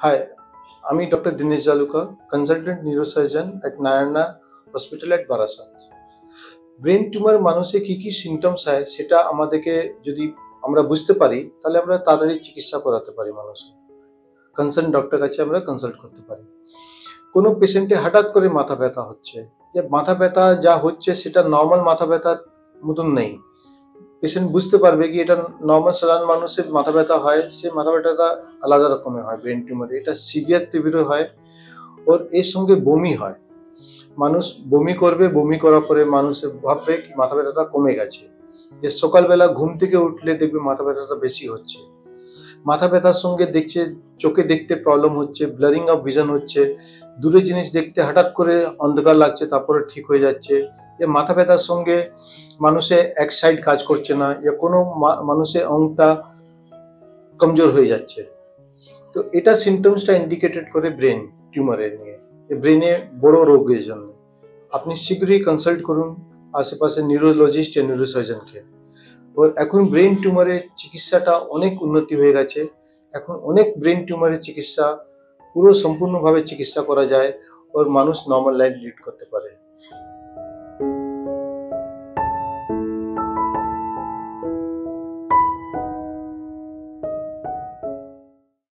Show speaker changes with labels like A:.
A: Hi, আমি doctor Dinesh Jaluka, consultant neurosurgeon at Narayana hospital at Barasat. Brain tumour মানুষের কি সিমটমস হয় সেটা আমাদেরকে যদি আমরা বুঝতে পারি তাহলে আমরা তাড়াতাড়ি চিকিৎসা করাতে পারি মানুষের। কনসার্ন ডক্টর কাছে আমরা কনসাল্ট করতে পারি। কোনো পেশেন্টে হঠাৎ করে মাথা ব্যথা হচ্ছে, যে মাথা ব্যথা যা হচ্ছে সেটা নরমাল মাথা ব্যথার মতন নেই। পেশেন্ট বুঝতে পারবে কি এটা নরমাল সাধারণ মানুষের মাথা ব্যথা হয়, সেই মাথা ব্যথাটা আলাদা রকমের হয় ব্রেন টিউমারে। এটা সিভিয়ার তীব্র হয়, ওর এর সঙ্গে বমি হয়। মানুষ বমি করবে, বমি করার পরে মানুষের ভাববে কি মাথা ব্যথাটা কমে গেছে। যে সকালবেলা ঘুম থেকে উঠলে দেখবে মাথা ব্যথাটা বেশি হচ্ছে। মাথা ব্যথার সঙ্গে দেখছে চোখে দেখতে প্রবলেম হচ্ছে, ব্লারিং অফ ভিশন হচ্ছে, দূরের জিনিস দেখতে হঠাৎ করে অন্ধকার লাগছে তারপরে ঠিক হয়ে যাচ্ছে। যে মাথা ব্যথার সঙ্গে মানুষের এক সাইড কাজ করছে না, या কোনো মানুষের অংটা কমজোর হয়ে যাচ্ছে। তো এটা সিমটমসটা ইন্ডিকেটেড করে ব্রেন টিউমারের নিয়ে, ব্রেনে বড় রোগের জন্য। আপনি শীঘ্রই কনসাল্ট করুন আশেপাশে নিউরোলজিস্ট या নিউরোসার্জনকে। ওর এখন ব্রেন টিউমারের চিকিৎসাটা অনেক উন্নতি হয়ে গেছে। এখন অনেক ব্রেন টিউমারের চিকিৎসা পুরো সম্পূর্ণভাবে চিকিৎসা করা যায়, ওর মানুষ নরমাল লাইফ লিড করতে পারে।